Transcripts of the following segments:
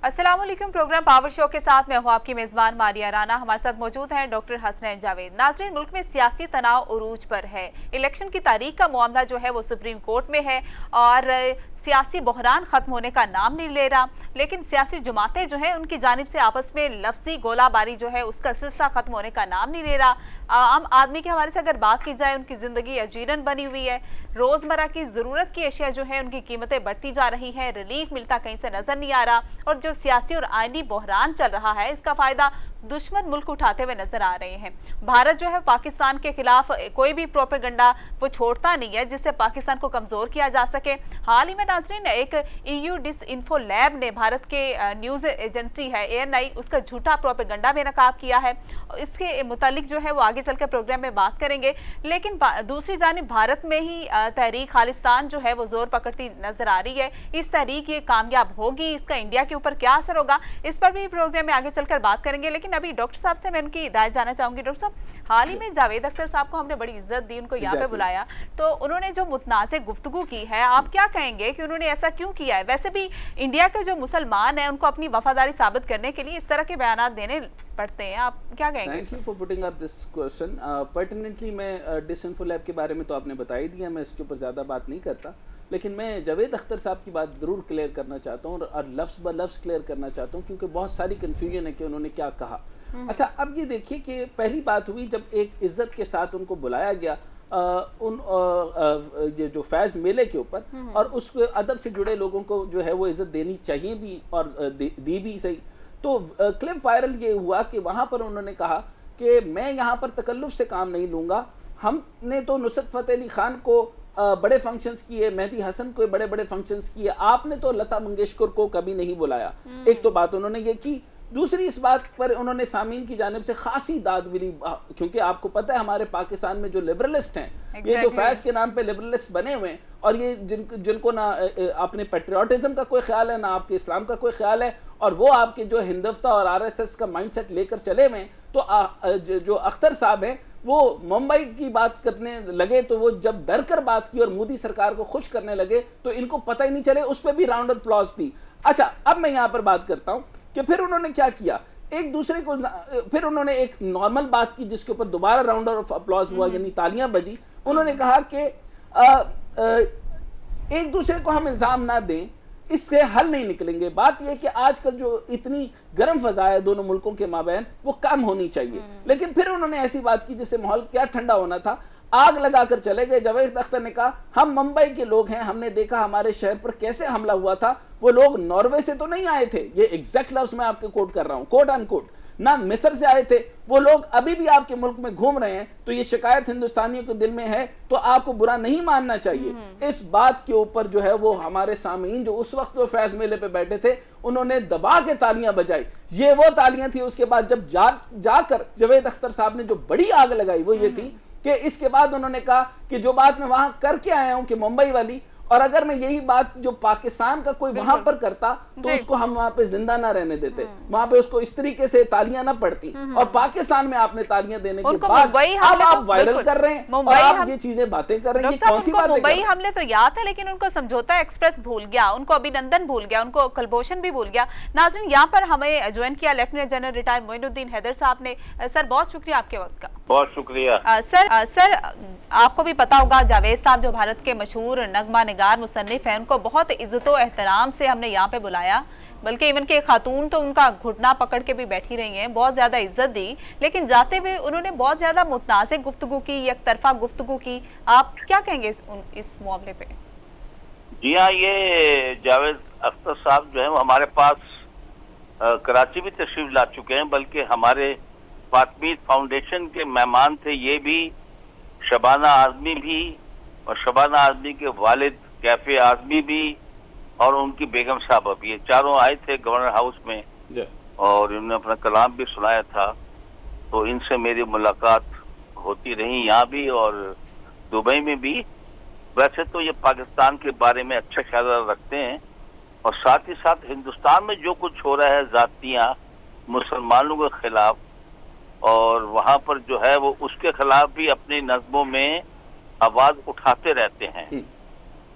अस्सलाम वालेकुम। Programme power show के साथ मैं हूँ आपकी मेजबान मारिया राना। हमारे साथ मौजूद हैं डॉक्टर हसनैन जावेद। नाज़रीन, मुल्क में सियासी तनाव उरूज पर है। इलेक्शन की तारीख का मामला जो है वो सुप्रीम कोर्ट में है और सियासी बहरान खत्म होने का नाम नहीं ले रहा, लेकिन सियासी जमातें जो है उनकी जानिब से आपस में लफ्जी गोलाबारी जो है उसका सिलसिला खत्म होने का नाम नहीं ले रहा। आम आदमी के हवाले से अगर बात की जाए, उनकी जिंदगी अजीरन बनी हुई है। रोजमर्रा की जरूरत की अशिया जो है उनकी कीमतें बढ़ती जा रही हैं, रिलीफ मिलता कहीं से नजर नहीं आ रहा और जो सियासी और आईनी बहरान चल रहा है इसका फायदा दुश्मन मुल्क उठाते हुए नजर आ रहे हैं। भारत जो है पाकिस्तान के खिलाफ कोई भी प्रोपेगेंडा वो छोड़ता नहीं है जिससे पाकिस्तान को कमजोर किया जा सके। हाल ही में नाज़रीन एक EU डिसइंफो लैब ने भारत के न्यूज एजेंसी है ANI उसका झूठा प्रोपेगेंडा में नकाब किया है। इसके मुतालिक जो है वो आगे चलकर प्रोग्राम में बात करेंगे। लेकिन दूसरी जानिब भारत में ही तहरीक खालिस्तान जो है वो जोर पकड़ती नजर आ रही है। इस तहरीक ये कामयाब होगी, इसका इंडिया के ऊपर क्या असर होगा, इस पर भी प्रोग्राम में आगे चलकर बात करेंगे। लेकिन अभी डॉक्टर साहब से मैं उनकी राय जानना चाहूंगी। डॉक्टर साहब, हाल ही में जावेद अख्तर साहब को हमने बड़ी इज्जत दी, उनको यहाँ पे बुलाया, तो उन्होंने जो मुतनाज़ गुफ्तगू की है, आप क्या कहेंगे कि उन्होंने ऐसा क्यों किया है? वैसे भी इंडिया के जो मुसलमान हैं उनको अपनी वफादारी साबित करने के लिए इस तरह के बयान देने पड़ते हैं, आप क्या कहेंगे? Thank you for putting up this question. Pertinently मैं डिसइंफो लैब के बारे में तो आपने बता ही दिया, मैं इसके ऊपर ज़्यादा बात नहीं करता, लेकिन मैं जावेद अख्तर साहब की बात ज़रूर क्लियर करना चाहता हूँ और लफ्ज़ ब लफ्ज़ क्लियर करना चाहता हूँ, क्योंकि बहुत सारी कन्फ्यूजन है कि उन्होंने क्या कहा। अच्छा, अब ये देखिए कि पहली बात हुई जब एक इज्जत के साथ उनको बुलाया गया ये जो फैज़ मेले के ऊपर, और उस अदब से जुड़े लोगों को जो है वो इज़्ज़त देनी चाहिए भी और दी भी सही। तो क्लिप वायरल ये हुआ कि वहाँ पर उन्होंने कहा कि मैं यहाँ पर तकल्लुफ़ से काम नहीं लूँगा, हमने तो नुसरत फ़तेह अली ख़ान को बड़े फंक्शंस किए, मेहदी हसन को बड़े बड़े फंक्शंस किए, आपने तो लता मंगेशकर को कभी नहीं बुलाया। एक तो बात उन्होंने ये की। दूसरी, इस बात पर उन्होंने सामीन की जानिब से खासी दाद मिली, क्योंकि आपको पता है हमारे पाकिस्तान में जो लिबरलिस्ट हैं, ये जो फैज़ के नाम पे लिबरलिस्ट बने हुए हैं, और ये जिनको ना अपने पेट्रियाटिज्म का कोई ख्याल है, ना आपके इस्लाम का कोई ख्याल है, और वो आपके जो हिंदुत्व और RSS का माइंडसेट लेकर चले हुए हैं। तो जो अख्तर साहब हैं वो मुंबई की बात करने लगे, तो वो जब डर कर बात की और मोदी सरकार को खुश करने लगे तो इनको पता ही नहीं चले, उस पर भी राउंड ऑफ अप्लॉज थी। अच्छा, अब मैं यहाँ पर बात करता हूँ कि फिर उन्होंने क्या किया, एक दूसरे को फिर उन्होंने एक नॉर्मल बात की जिसके ऊपर दोबारा राउंड ऑफ अप्लॉज हुआ, यानी तालियां बजी। उन्होंने कहा कि एक दूसरे को हम इल्ज़ाम ना दें, इससे हल नहीं निकलेंगे। बात यह कि आजकल जो इतनी गर्म फजा है दोनों मुल्कों के माबैन, वो कम होनी चाहिए। लेकिन फिर उन्होंने ऐसी बात की जिससे माहौल क्या ठंडा होना था, आग लगाकर चले गए। जावेद अख्तर ने कहा हम मुंबई के लोग हैं, हमने देखा हमारे शहर पर कैसे हमला हुआ था, वो लोग नॉर्वे से तो नहीं आए थे, ये एग्जैक्ट लफ्ज मैं आपके कोट कर रहा हूं, कोट अनकोट, ना मिस्र से आए थे, वो लोग अभी भी आपके मुल्क में घूम रहे हैं। तो ये शिकायत हिंदुस्तानियों के दिल में है, तो आपको बुरा नहीं मानना चाहिए। इस बात के ऊपर जो है वो हमारे सामीन जो उस वक्त वो फैज मेले पे बैठे थे, उन्होंने दबा के तालियां बजाई। ये वो तालियां थी उसके बाद जब जाकर जावेद अख्तर साहब ने जो बड़ी आग लगाई वो ये थी कि इसके बाद उन्होंने कहा कि जो बात मैं वहां करके आया हूं कि मुंबई वाली, और अगर मैं यही बात जो पाकिस्तान का कोई वहां पर करता तो उसको हम वहां पे जिंदा ना रहने देते, वहां पे उसको इस तरीके से तालियां ना पड़ती। और पाकिस्तान में आपने तालियां देने के बाद अब आप वायरल कर रहे हैं और आप ये चीजें बातें कर रहे हैं, कौन सी बातें? मुंबई हमले तो याद है, लेकिन उनको समझौता एक्सप्रेस भूल गया, उनको अभिनंदन भूल गया, उनको कुलभूषण भी भूल गया। नाज़रीन, यहाँ पर हमें ज्वाइन किया lieutenant general retired Moinuddin Haider sahab ने। सर, बहुत शुक्रिया आपके वक्त का। बहुत शुक्रिया। सर, आपको भी पता होगा जावेद साहब जो भारत के मशहूर नगमा निगार मुसन्निफ हैं, उनको बहुत इज्जत और एहतराम से हमने यहाँ पे बुलाया, बल्कि इवन के खातून तो उनका घुटना पकड़ के भी बैठी रही हैं, बहुत ज़्यादा इज्जत दी, लेकिन जाते हुए उन्होंने बहुत ज़्यादा मुतनाज़िर गुफ्तगू की, एक तरफा गुफ्तगू की। आप क्या कहेंगे इस मामले पे? जी हाँ, ये जावेद अख्तर साहब जो है वो हमारे पास कराची भी तशरीफ ला चुके हैं, बल्कि हमारे फातमीद फाउंडेशन के मेहमान थे। ये भी, शबाना आज़मी भी, और शबाना आज़मी के वालिद कैफे आज़मी भी, और उनकी बेगम साहब भी, ये चारों आए थे गवर्नर हाउस में और इन्होंने अपना कलाम भी सुनाया था। तो इनसे मेरी मुलाकात होती रही यहाँ भी और दुबई में भी। वैसे तो ये पाकिस्तान के बारे में अच्छा ख्याल रखते हैं, और साथ ही साथ हिंदुस्तान में जो कुछ हो रहा है ज़ातियाँ मुसलमानों के खिलाफ, और वहाँ पर जो है वो उसके खिलाफ भी अपनी नज़्मों में आवाज़ उठाते रहते हैं।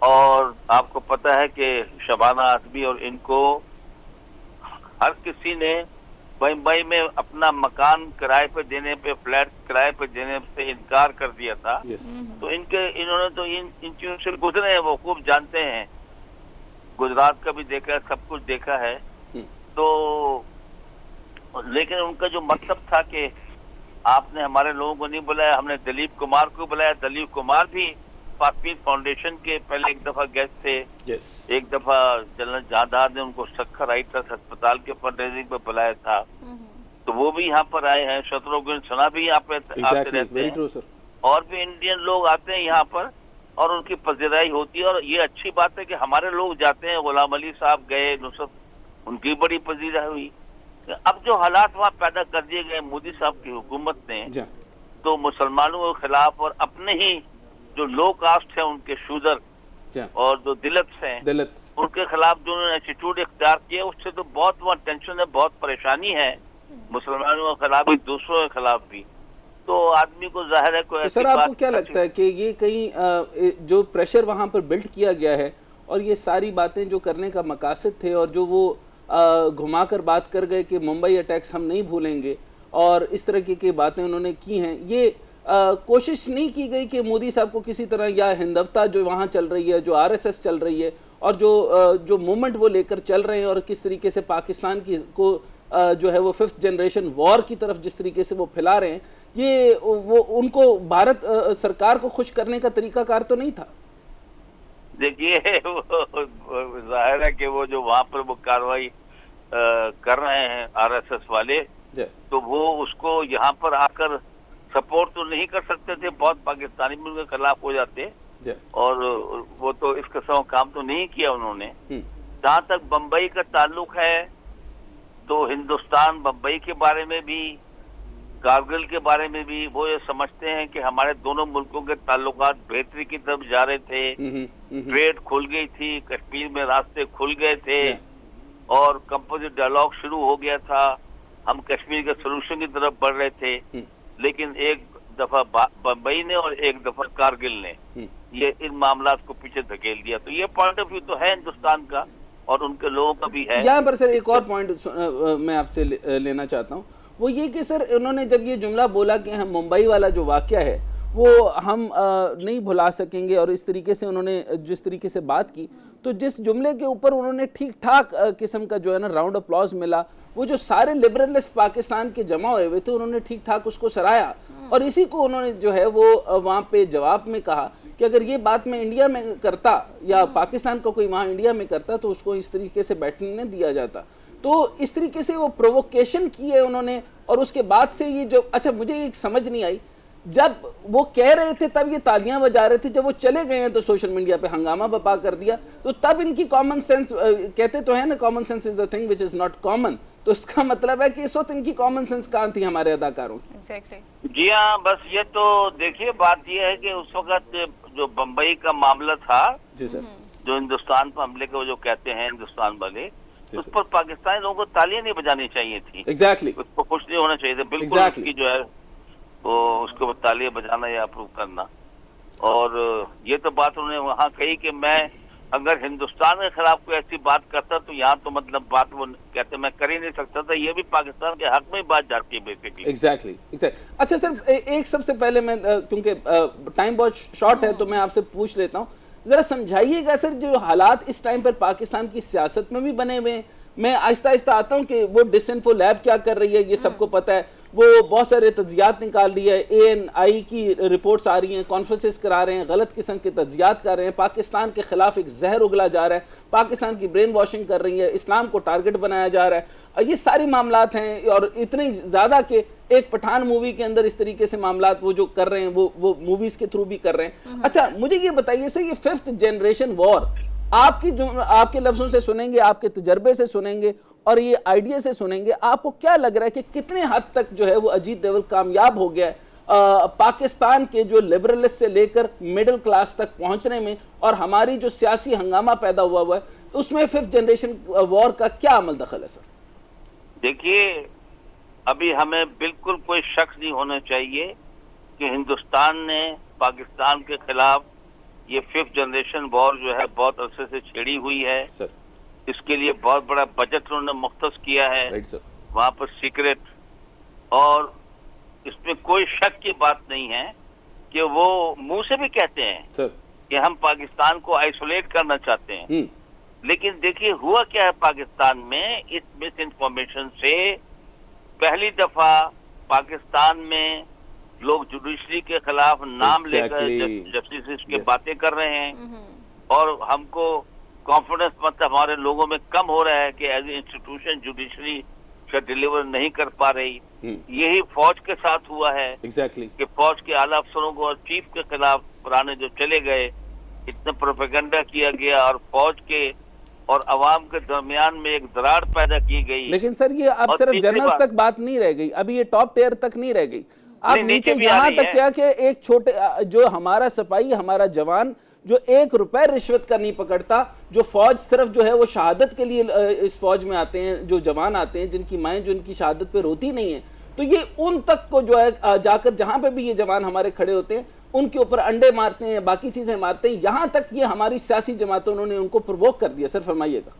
और आपको पता है कि शबाना आज़मी और इनको हर किसी ने मुंबई में अपना मकान किराए पे देने पे, फ्लैट किराए पे देने से इनकार कर दिया था। तो इन्होंने तो इन चीजों से गुजरे हैं, वो खूब जानते हैं, गुजरात का भी देखा है, सब कुछ देखा है। तो लेकिन उनका जो मतलब था कि आपने हमारे लोगों को नहीं बुलाया, हमने दिलीप कुमार को बुलाया। दिलीप कुमार भी फातमीद फाउंडेशन के पहले एक दफा गेस्ट थे। एक दफा जनरल जादार ने उनको सक्खर राइटर्स अस्पताल के फंड रेजिंग पे बुलाया था, तो वो भी यहाँ पर आए हैं। शत्रुघ्न सिन्हा भी यहाँ पे आते रहते हैं, और भी इंडियन लोग आते हैं यहाँ पर, और उनकी पजीराई होती है। और ये अच्छी बात है कि हमारे लोग जाते हैं। गुलाम अली साहब गए, नुसरत, उनकी बड़ी पजीराई हुई। अब जो हालात वहाँ पैदा कर दिए गए मोदी साहब की हुकूमत ने, तो मुसलमानों के खिलाफ और अपने ही जो लो कास्ट है उनके शूदर और जो दलित्स हैं उनके खिलाफ जो उन्होंने एटीट्यूड इख्तियार किया, उससे तो बहुत वहाँ टेंशन है, बहुत परेशानी है मुसलमानों के खिलाफ भी, दूसरों के खिलाफ भी। तो आदमी को जाहिर है कोई। तो सर आपको क्या लगता है कि ये कहीं जो प्रेशर वहाँ पर बिल्ड किया गया है और ये सारी बातें जो करने का मकासद थे, और जो वो घुमा कर बात कर गए कि मुंबई अटैक्स हम नहीं भूलेंगे, और इस तरह की बातें उन्होंने की हैं, ये कोशिश नहीं की गई कि मोदी साहब को किसी तरह, या हिंदवता जो वहाँ चल रही है, जो आरएसएस चल रही है, और जो मूवमेंट वो लेकर चल रहे हैं, और किस तरीके से पाकिस्तान को जो है वो 5th जनरेशन वॉर की तरफ जिस तरीके से वो फैला रहे हैं, ये वो उनको भारत सरकार को खुश करने का तरीकाकार तो नहीं था? देखिए, जाहिर है कि वो जो वहाँ पर वो कार्रवाई कर रहे हैं आरएसएस वाले, तो वो उसको यहाँ पर आकर सपोर्ट तो नहीं कर सकते थे। बहुत पाकिस्तानी भी उनके खिलाफ हो जाते, और वो तो इस किस्म का काम तो नहीं किया उन्होंने। जहाँ तक बम्बई का ताल्लुक है, तो हिंदुस्तान बम्बई के बारे में भी, कारगिल के बारे में भी वो ये समझते हैं कि हमारे दोनों मुल्कों के ताल्लुकात बेहतरी की तरफ जा रहे थे। ट्रेड खुल गई थी, कश्मीर में रास्ते खुल गए थे, और कंपोजिट डायलॉग शुरू हो गया था। हम कश्मीर के सोल्यूशन की तरफ बढ़ रहे थे। लेकिन एक दफा बम्बई ने और एक दफा कारगिल ने ये इन मामला को पीछे धकेल दिया। तो ये पॉइंट ऑफ व्यू तो है हिंदुस्तान का, और उनके लोगों का भी है। यहाँ पर सर एक और पॉइंट मैं आपसे लेना चाहता हूँ, वो ये कि सर उन्होंने जब ये जुमला बोला कि हम मुंबई वाला जो वाकया है वो हम नहीं भुला सकेंगे, और इस तरीके से उन्होंने जिस तरीके से बात की, तो जिस जुमले के ऊपर उन्होंने ठीक ठाक किस्म का जो है ना राउंड अप्लॉज मिला, वो जो सारे लिबरलिस्ट पाकिस्तान के जमा हुए थे उन्होंने ठीक ठाक उसको सराहा। और इसी को उन्होंने जो है वो वहाँ पे जवाब में कहा कि अगर ये बात मैं इंडिया में करता, या पाकिस्तान का कोई वहाँ इंडिया में करता, तो उसको इस तरीके से बैठने नहीं दिया जाता। तो इस तरीके से वो प्रोवोकेशन की है उन्होंने। और उसके बाद से ये जो, अच्छा मुझे एक समझ नहीं आई, जब वो कह रहे थे तब ये तालियां बजा रहे थे, जब वो चले गए हैं तो सोशल मीडिया पे हंगामा बपा कर दिया, तो तब इनकी कॉमन सेंस, कहते तो है ना common sense is the thing which is not common, तो इसका मतलब है कि इस वक्त इनकी कॉमन सेंस कहाँ थी हमारे अदाकारों की? जी हाँ, बस ये तो देखिए, बात ये है कि उस वक्त जो बम्बई का मामला था, जी सर, जो हिंदुस्तान पर हमले को जो कहते हैं हिंदुस्तान वाले, उस पर पाकिस्तानी लोगों को तालियां नहीं बजानी चाहिए थी। एग्जैक्टली, उसको खुश नहीं होना चाहिए था बिल्कुल। उसकी जो है वो उसको तालियां बजाना या अप्रूव करना। और ये तो बात उन्होंने वहाँ कही कि मैं अगर हिंदुस्तान के खिलाफ कोई ऐसी बात करता तो यहाँ तो मतलब बात वो कहते मैं कर ही नहीं सकता था। ये भी पाकिस्तान के हक में बात जाती है बेसिकली। एग्जैक्टली। अच्छा सर, एक सबसे पहले मैं क्योंकि टाइम बहुत शॉर्ट है तो मैं आपसे पूछ लेता हूँ, जरा समझाइएगा सर जो हालात इस टाइम पर पाकिस्तान की सियासत में भी बने हुए हैं। मैं आहिस्ता आहिस्ता आता हूँ कि वो डिसइंफो लैब क्या कर रही है ये सबको पता है, वो बहुत सारे तज्जियात निकाल रही है, ANI की रिपोर्ट्स आ रही हैं, कॉन्फ्रेंसेस करा रहे हैं, गलत किस्म के तज्जियात कर रहे हैं, पाकिस्तान के खिलाफ एक जहर उगला जा रहा है, पाकिस्तान की ब्रेन वॉशिंग कर रही है, इस्लाम को टारगेट बनाया जा रहा है। ये सारी मामलात हैं और इतने ज़्यादा कि एक पठान मूवी के अंदर इस तरीके से मामलात वो जो कर रहे हैं वो मूवीज़ के थ्रू भी कर रहे हैं। अच्छा मुझे ये बताइए सर, ये 5th जनरेशन वॉर आपके लफ्जों से सुनेंगे, आपके तजर्बे से सुनेंगे और ये आइडिया से सुनेंगे, आपको क्या लग रहा है कि कितने हद तक जो है वो अजीत डोभाल कामयाब हो गया है पाकिस्तान के जो लिबरलिस्ट से लेकर मिडिल क्लास तक पहुंचने में, और हमारी जो सियासी हंगामा पैदा हुआ है उसमें 5th जनरेशन वॉर का क्या अमल दखल है सर? देखिए, अभी हमें बिल्कुल कोई शक नहीं होना चाहिए कि हिंदुस्तान ने पाकिस्तान के खिलाफ ये 5th जनरेशन वॉर जो है बहुत अरसे से छेड़ी हुई है सर। इसके लिए बहुत बड़ा बजट उन्होंने मुख्तस किया है राइट सर। वहां पर सीक्रेट, और इसमें कोई शक की बात नहीं है कि वो मुंह से भी कहते हैं सर। कि हम पाकिस्तान को आइसोलेट करना चाहते हैं। लेकिन देखिए हुआ क्या है पाकिस्तान में, इस मिस इन्फॉर्मेशन से पहली दफा पाकिस्तान में लोग जुडिशरी के खिलाफ नाम लेकर जस्टिस के बातें कर रहे हैं, और हमको कॉन्फिडेंस मतलब हमारे लोगों में कम हो रहा है कि एज ए इंस्टीट्यूशन जुडिशरी का डिलीवर नहीं कर पा रही। यही फौज के साथ हुआ है कि फौज के आला अफसरों को और चीफ के खिलाफ पुराने जो चले गए, इतना प्रोपेगेंडा किया गया और फौज के और अवाम के दरमियान में एक दरार पैदा की गई। लेकिन सर ये अब सिर्फ जनरल्स तक बात नहीं रह गई, अभी ये टॉप टियर तक नहीं रह गई, आप नीचे यहाँ तक क्या कि एक छोटे जो हमारा सिपाही, हमारा जवान जो 1 रुपए रिश्वत का नहीं पकड़ता, जो फौज सिर्फ जो है वो शहादत के लिए इस फौज में आते हैं, जो जवान आते हैं जिनकी माएँ जो उनकी शहादत पे रोती नहीं है, तो ये उन तक को जो है जाकर जहां पे भी ये जवान हमारे खड़े होते हैं उनके ऊपर अंडे मारते हैं, बाकी चीजें मारते हैं। यहां तक ये हमारी सियासी जमातों उन्होंने उनको प्रोवोक कर दिया। सर फरमाइएगा।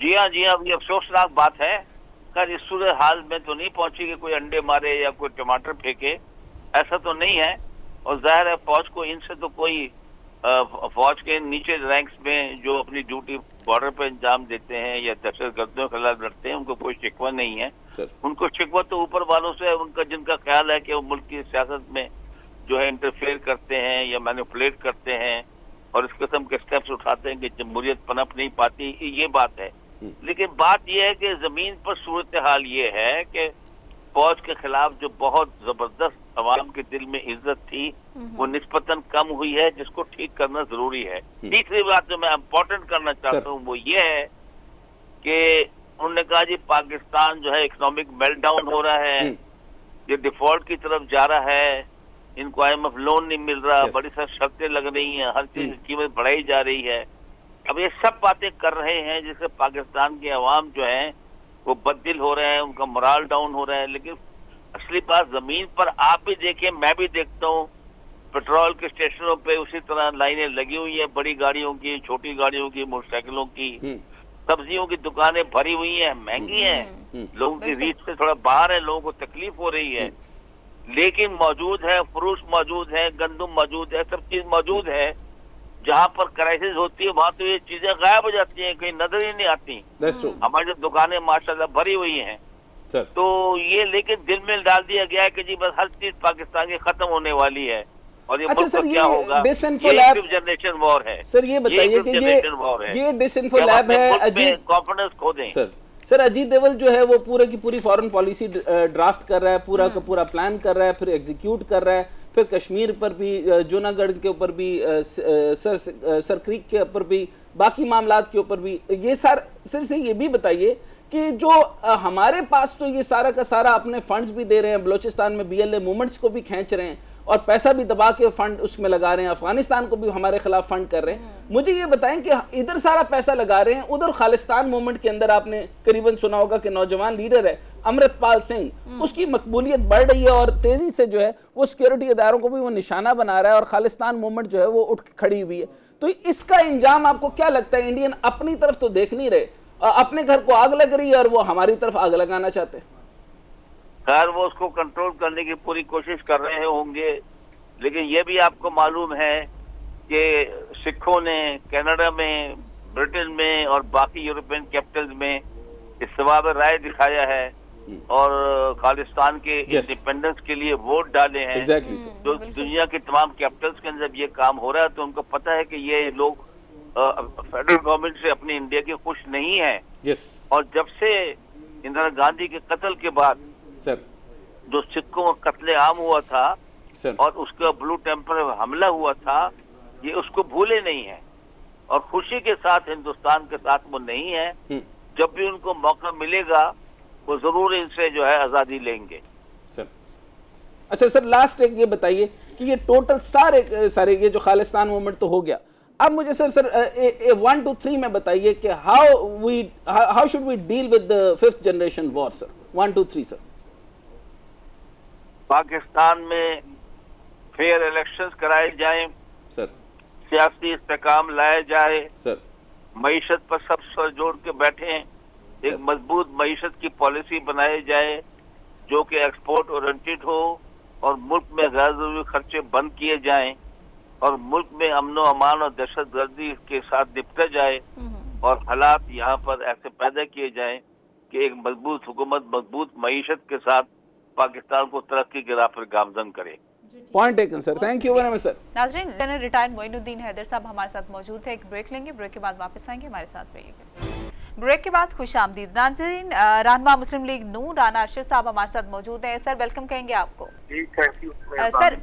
जी हाँ, ये अफसोसनाक बात है। खैर इस सूरत हाल में तो नहीं पहुंची कि कोई अंडे मारे या कोई टमाटर फेंके, ऐसा तो नहीं है। और जाहिर है फौज को इनसे तो कोई फौज के नीचे रैंक्स में जो अपनी ड्यूटी बॉर्डर पर अंजाम देते हैं या दहशतगर्दियों के खिलाफ लड़ते हैं, उनको कोई शिकवा नहीं है। उनको शिकवा तो ऊपर वालों से है, उनका जिनका ख्याल है कि वो मुल्क की सियासत में जो है इंटरफेयर करते हैं या मैनिपुलेट करते हैं और इस किस्म के स्टेप्स उठाते हैं कि जमहूरियत पनप नहीं पाती, ये बात है। लेकिन बात यह है कि जमीन पर सूरत हाल ये है कि फौज के खिलाफ जो बहुत जबरदस्त अवाम के दिल में इज्जत थी वो निस्बतन कम हुई है, जिसको ठीक करना जरूरी है। तीसरी बात जो मैं इम्पोर्टेंट करना चाहता हूँ वो ये है कि उन्होंने कहा जी पाकिस्तान जो है इकोनॉमिक मेल्टडाउन हो रहा है, ये डिफॉल्ट की तरफ जा रहा है, इनको IMF लोन नहीं मिल रहा, बड़ी सारी शर्तें लग रही हैं, हर चीज की कीमत बढ़ाई जा रही है। अब ये सब बातें कर रहे हैं जिससे पाकिस्तान के अवाम जो है वो बददिल हो रहे हैं, उनका मोराल डाउन हो रहा है। लेकिन असली बात जमीन पर आप भी देखें, मैं भी देखता हूँ, पेट्रोल के स्टेशनों पे उसी तरह लाइनें लगी हुई है, बड़ी गाड़ियों की, छोटी गाड़ियों की, मोटरसाइकिलों की। सब्जियों की दुकानें भरी हुई हैं, महंगी हैं, लोगों की रीच से थोड़ा बाहर है, लोगों को तकलीफ हो रही है। लेकिन मौजूद है, फ्रूट मौजूद है, गंदम मौजूद है, सब चीज मौजूद है। जहाँ पर क्राइसिस होती है वहां तो ये चीजें गायब हो जाती हैं, कहीं नजर ही नहीं आती। हमारी जो दुकानें माशाल्लाह भरी हुई हैं, तो ये लेकिन दिल में डाल दिया गया है कि जी बस हर चीज पाकिस्तान की खत्म होने वाली है और ये अच्छा सर, क्या होगा, ये जनरेशन वॉर है। सर ये बताइए कि ये डिसइंफो लैब है, अजीत कॉन्फिडेंस खो दें। सर अजीत डोभाल जो है वो पूरे की पूरी फॉरेन पॉलिसी ड्राफ्ट कर रहा है, पूरा का पूरा प्लान कर रहा है, फिर एग्जीक्यूट कर रहा है, फिर कश्मीर पर भी, जूनागढ़ के ऊपर भी, सर क्रीक के ऊपर भी, बाकी मामलात के ऊपर भी। ये सर से ये भी बताइए कि जो हमारे पास तो ये सारा का सारा अपने फंड्स भी दे रहे हैं, बलोचिस्तान में BLA मूवमेंट्स को भी खींच रहे हैं और पैसा भी दबा के फंड उसमें लगा रहे हैं, अफगानिस्तान को भी हमारे खिलाफ फंड कर रहे हैं। मुझे ये बताएं कि इधर सारा पैसा लगा रहे हैं, उधर खालिस्तान मूवमेंट के अंदर आपने करीबन सुना होगा कि नौजवान लीडर है अमृतपाल सिंह, उसकी मकबूलियत बढ़ रही है और तेजी से जो है वो सिक्योरिटी इदारों को भी वो निशाना बना रहा है और खालिस्तान मूवमेंट जो है वो उठ खड़ी हुई है। तो इसका इंजाम आपको क्या लगता है? इंडियन अपनी तरफ तो देख नहीं रहे, अपने घर को आग लग रही है और वो हमारी तरफ आग लगाना चाहते हैं। खैर वो उसको कंट्रोल करने की पूरी कोशिश कर रहे होंगे, लेकिन ये भी आपको मालूम है कि सिखों ने कनाडा में, ब्रिटेन में और बाकी यूरोपियन कैपिटल्स में इस्तेमाल राय दिखाया है और खालिस्तान के इंडिपेंडेंस के लिए वोट डाले हैं। जो दुनिया के तमाम कैपिटल्स के अंदर ये काम हो रहा है तो उनको पता है कि ये लोग फेडरल गवर्नमेंट से अपनी इंडिया की खुश नहीं है। और जब से इंदिरा गांधी के कत्ल के बाद जो सिखों का कत्ले आम हुआ था और उसका ब्लू टेम्पर हमला हुआ था, ये उसको भूले नहीं है और खुशी के साथ हिंदुस्तान के साथ वो नहीं है। जब भी उनको मौका मिलेगा वो जरूर इनसे जो है आजादी लेंगे। अच्छा सर, लास्ट एक ये बताइए कि ये टोटल सारे ये जो खालिस्तान मूवमेंट तो हो गया, अब मुझे सर 1 to 3 में बताइए कि how should we deal with the 5th generation war sir? 1 to 3 sir. Pakistan में फेयर इलेक्शंस कराए जाएं सर, सियासी इस्तेकाम लाया जाए सर, मईशत पर सब सर जोड़ के बैठे हैं। एक मजबूत मईशत की पॉलिसी बनाई जाए जो कि एक्सपोर्ट ओरिएंटेड हो और मुल्क में गैर जरूरी खर्चे बंद किए जाएं और मुल्क में अमनो अमान और दहशतगर्दी के साथ निपटा जाए और हालात यहाँ पर ऐसे पैदा किए जाएं कि एक मजबूत हुकूमत मजबूत मईशत के साथ पाकिस्तान को तरक्की की राह पर गामजन करे। Point taken sir, thank you very much sir. नाजरीन, जनरल रिटायर्ड मोइनुद्दीन हैदर साहब हमारे साथ मौजूद है। एक ब्रेक लेंगे, ब्रेक के बाद वापस आएंगे, हमारे साथ रहिएगा। ब्रेक के बाद खुश आमदीद नाज़रीन। रहनुमा मुस्लिम लीग नून राना अरशद साहब हमारे साथ मौजूद हैं। सर वेलकम कहेंगे आपको। सर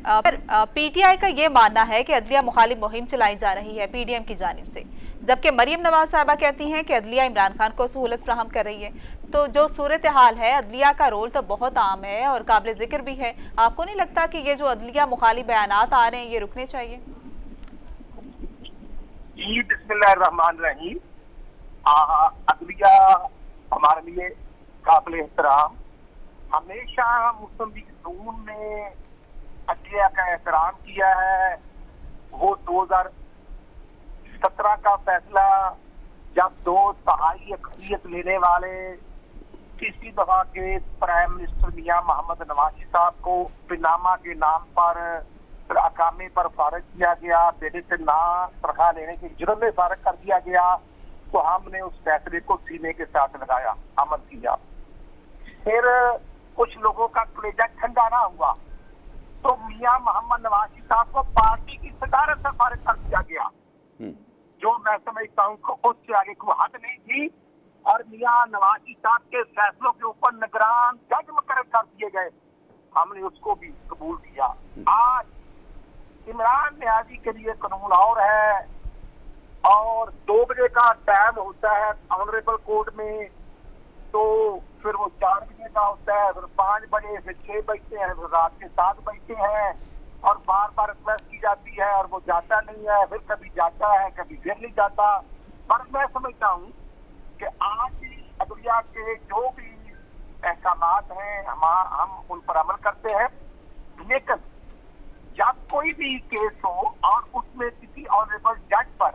पीटीआई का ये मानना है कि अदलिया मुखालिफ मुहिम चलाई जा रही है पीडीएम की जानिब से, जबकि मरियम नवाज साहबा कहती हैं कि अदलिया इमरान खान को सहूलत फ्राहम कर रही है। तो जो सूरत हाल है, अदलिया का रोल तो बहुत आम है और काबिल जिक्र भी है। आपको नहीं लगता कि ये जो अदलिया मुखालिफ बयानात आ रहे हैं ये रुकने चाहिए? जी बिस्मिल्लाहिर्रहमानिर्रहीम। अदलिया हमारे लिए काबिल एहतराम। हमेशा मुस्लिम लीग नून ने अदलिया का एहतराम किया है। वो 2017 का फैसला जब 2 तिहाई अक़लियत लेने वाले तीसरी दफा के प्राइम मिनिस्टर मियां मोहम्मद नवाज साहब को पिनामा के नाम पर अकामे पर फारग किया गया, बेटे से ना तनख्वाह लेने के जुर्म में फारग कर दिया गया, तो हमने उस फैसले को सीने के साथ लगाया, अमल किया। फिर कुछ लोगों का कलेजा ठंडा ना हुआ तो मियां मोहम्मद नवाज साहब को पार्टी की सदारत से फारिग कर दिया गया, जो मैं समझता हूँ कि उससे आगे कोई हद नहीं थी। और मियां नवाज साहब के फैसलों के ऊपर निगरान जज मुकर्रर कर दिए गए, हमने उसको भी कबूल किया। आज इमरान न्याजी के लिए कानून और है और 2 बजे का टाइम होता है ऑनरेबल कोर्ट में, तो फिर वो 4 बजे का होता है, फिर 5 बजे, फिर 6 बजते हैं, फिर रात के 7 बजते हैं और बार बार रिक्वेस्ट की जाती है और वो जाता नहीं है, फिर कभी जाता है कभी फिर नहीं जाता। पर मैं समझता हूँ कि आज अदलिया के जो भी अहकामात हैं हम उन पर अमल करते हैं, लेकिन जब कोई भी केस हो और उसमें किसी ऑनरेबल जज पर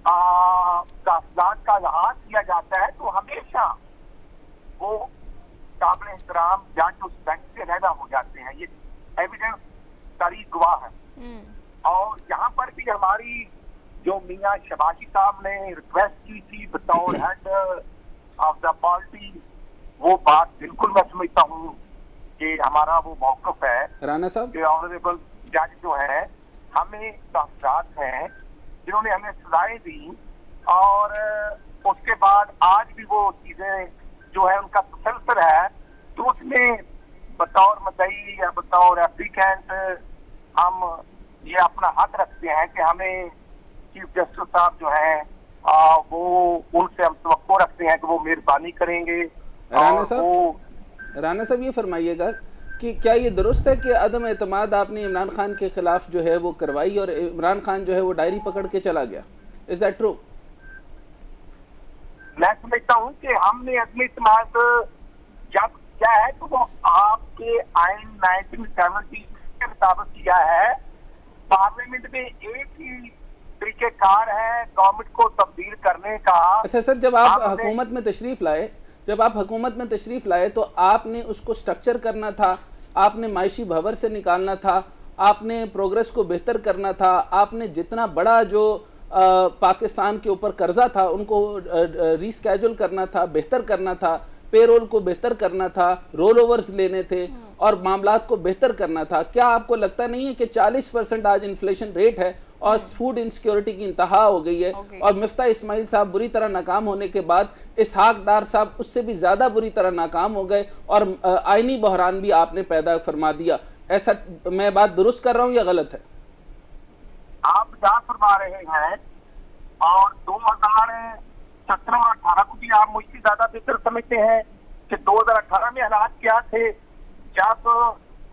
तफसीलात का इजहार किया जाता है तो हमेशा वो काबिल एहतराम जज उस बैंक से रहना हो जाते हैं। ये एविडेंस सारी गवाह है। और यहाँ पर भी हमारी जो मियां शबाशी साहब ने रिक्वेस्ट की थी बतौर हेड ऑफ द पार्टी, वो बात बिल्कुल मैं समझता हूँ कि हमारा वो मौक़िफ़ है। राना साहब, कि ऑनरेबल जज जो है हमें तहफ़्फ़ुज़ात हैं जिन्होंने हमें सजाएं दी और उसके बाद आज भी वो चीजें जो है उनका तसलसल है, तो उसमें बतौर मदई या बतौर एप्लीकेंट हम ये अपना हक रखते हैं कि हमें चीफ जस्टिस साहब जो है वो उनसे हम तवक्को रखते हैं कि वो मेहरबानी करेंगे। राना साहब ये फरमाइएगा कि क्या ये दुरुस्त है कि अदम एतमाद आपने इमरान खान के खिलाफ जो है वो करवाई और इमरान खान जो है वो डायरी पकड़ के चला गया? Is that true? मैं समझता हूँ कि हमने अदम एतमाद जब किया है तो वो आपके आइन 1970 के मुताबिक किया है। पार्लियामेंट में एक ही तरीकेकार है गवर्नमेंट को तब्दील करने का। अच्छा सर, जब आप हुकूमत में तशरीफ लाए तो आपने उसको स्ट्रक्चर करना था, आपने मायशी भंवर से निकालना था, आपने प्रोग्रेस को बेहतर करना था, आपने जितना बड़ा जो पाकिस्तान के ऊपर कर्जा था उनको रीस्केड्यूल करना था, बेहतर करना था, पेरोल को बेहतर करना था, रोल ओवर्स लेने थे और मामलात को बेहतर करना था। क्या आपको लगता नहीं है कि 40% आज इन्फ्लेशन रेट है और फूड इनसिक्योरिटी की इंतहा हो गई है और मिफ्ता इस्माइल साहब बुरी तरह नाकाम होने के बाद इसहाक डार साहब उससे भी ज़्यादा बुरी तरह नाकाम हो गए और आइनी बहरान भी आपने पैदा फरमा दिया? ऐसा मैं बात दुरुस्त कर रहा हूँ या गलत है? आप जहाँ फरमा रहे हैं और 2017 और 18 को भी आप मुझसे ज्यादा बेहतर समझते हैं कि 2018 में हालात क्या थे जब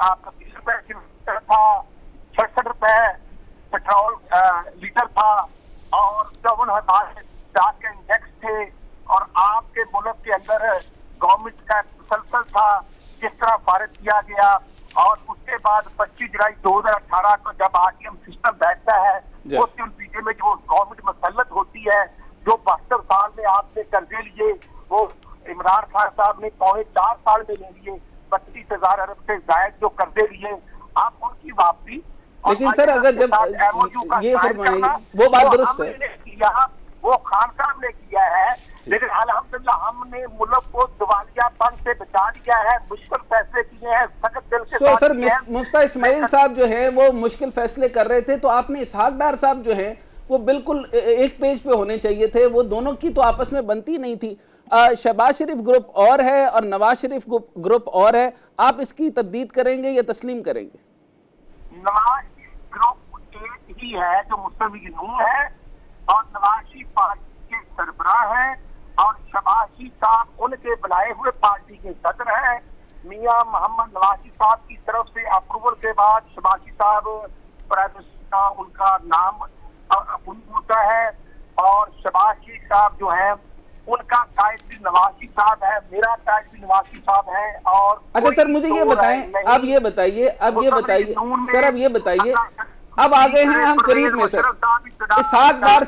आपका 30 रुपए था, 66 रुपए पेट्रोल लीटर था और 54,000 के इंडेक्स थे और आपके मुल्क के अंदर गवर्नमेंट का तसलसल था जिस तरह फारिग किया गया। और उसके बाद 25 जुलाई 2018 को जब आरटीएम सिस्टम बैठता है उसके नतीजे में जो गवर्नमेंट मुसल्लत होती है, जो 72 साल में आपने कर्जे लिए वो इमरान खान साहब ने 4.25 साल में ले लिए। 32,000 अरब से जायद जो कर्जे लिए, आप उनकी वापसी। लेकिन सर अगर जब ये फरमाइए, वो बात दुरुस्त है, वो खान साहब ने किया है, लेकिन अल्हम्दुलिल्लाह हमने मुल्क को दिवालियापन से बचा लिया है, मुश्किल फैसले किए हैं, सख्त दिल के साथ सर किए हैं। मुफ्ता इस्माइल साहब जो है वो मुश्किल फैसले कर रहे थे, तो आपने इसहाक डार साहब जो है वो बिल्कुल एक पेज पे होने चाहिए थे, वो दोनों की तो आपस में बनती नहीं थी। शहबाज शरीफ ग्रुप और है और नवाज शरीफ ग्रुप और है, आप इसकी तरदीद करेंगे या तस्लीम करेंगे? नवाज ग्रुप एक ही है जो मुस्लिम लीग नून है और नवाज शरीफ पार्टी के सरबराह हैं और शहबाज शरीफ साहब उनके बनाए हुए पार्टी के सदर हैं। मियां मोहम्मद नवाज साहब की तरफ से अप्रूवल के बाद शहबाज शरीफ साहब प्राइम मिनिस्टर का उनका नाम अप्रूव होता है और शहबाज शरीफ साहब जो है उनका कायद भी नवाज शरीफ साहब है, मेरा कायद भी नवाज शरीफ साहब है। और अच्छा सर मुझे ये बताएं, अब ये बताइए सर, अब ये बताइए, अब आ गए हैं हम करीब में सर, इसहाक डार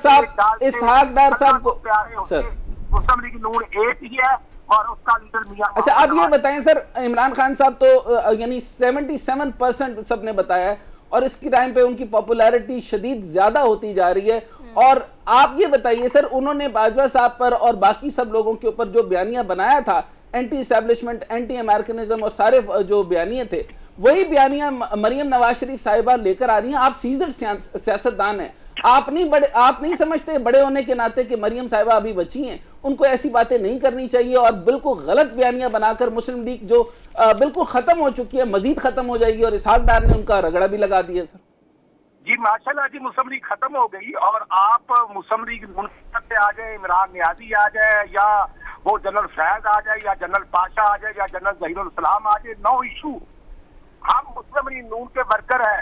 साहब को सर मुस्लिम लीग नून एक ही है और उसका लीडर मियां। अच्छा आप ये बताएं सर, इमरान खान साहब तो यानी 77% सबने बताया है और इसकी टाइम पे उनकी पॉपुलैरिटी शदीद ज्यादा होती जा रही है, और आप ये बताइए सर, उन्होंने बाजवा साहब पर और बाकी सब लोगों के ऊपर जो बयानियां बनाया था, एंटी एस्टेब्लिशमेंट, एंटी अमेरिकनिज्म और सारे जो बयानियां थे, वही बयानियां मरियम नवाज शरीफ साहिबा लेकर आ रही हैं। आप सीजर्ड सियासतदान हैं, आप नहीं समझते बड़े होने के नाते कि मरियम साहिबा अभी बची हैं, उनको ऐसी बातें नहीं करनी चाहिए और बिल्कुल गलत बयानियां बनाकर मुस्लिम लीग जो बिल्कुल खत्म हो चुकी है मजीद खत्म हो जाएगी, और इसहाक डार ने उनका रगड़ा भी लगा दिया सर। जी माशाल्लाह जी, मुस्लिम लीग खत्म हो गई और आप मुस्लिम लीग से आ जाए, इमरान नियाजी आ जाए या वो जनरल फैज आ जाए या जनरल पाशा आ जाए या जनरल जहीरुल इस्लाम आ जाए, नो इशू। हम मुस्लिम लीग नून के वर्कर हैं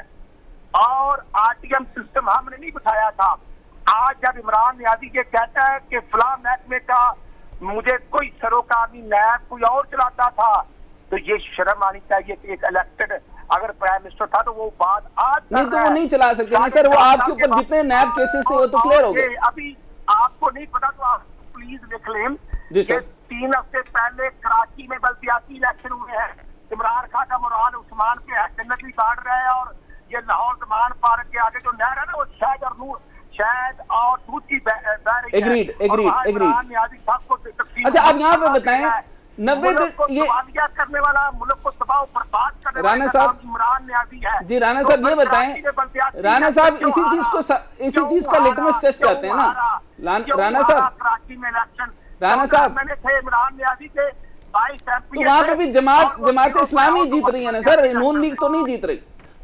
और आरटीएम सिस्टम हमने नहीं बिठाया था। आज जब इमरान नियाजी ये कहता है कि फलां महकमे का मुझे कोई सरोकारी नैब कोई और चलाता था, तो ये शर्म आनी चाहिए कि एक इलेक्टेड अगर प्राइम मिनिस्टर था तो वो बात आज नहीं तो वो नहीं चला सकते ना सर, वो आपके ऊपर जितने नैब केसेस थे वो तो क्लियर हो गए। अभी आपको नहीं पता तो आप प्लीज लिख लें। जी सर। 3 हफ्ते पहले कराची में बल्दियाती इलेक्शन हुए हैं, इमरान खान का मुराद उस्मान के जन्नत भी काट रहा है और ये लाहौर जमान पार्क के आगे जो नहर है ना वो शायद और नूर शायद और दूध की बह रही है। एग्रीड। अच्छा आप यहाँ पे बताएं 90 ये करने वाला मुल्क को तबाह बर्बाद करने राणा साहब इमरान नियाजी है। जी राणा साहब ये बताएं, राणा साहब इसी चीज का लिटमस टेस्ट चाहते हैं ना राणा साहब, कराची में इलेक्शन राणा साहब मैंने थे इमरान नियाजी के 22 तो वहां पे भी जमात इस्लामी जीत रही है ना सर, नून लीग तो नहीं जीत रही।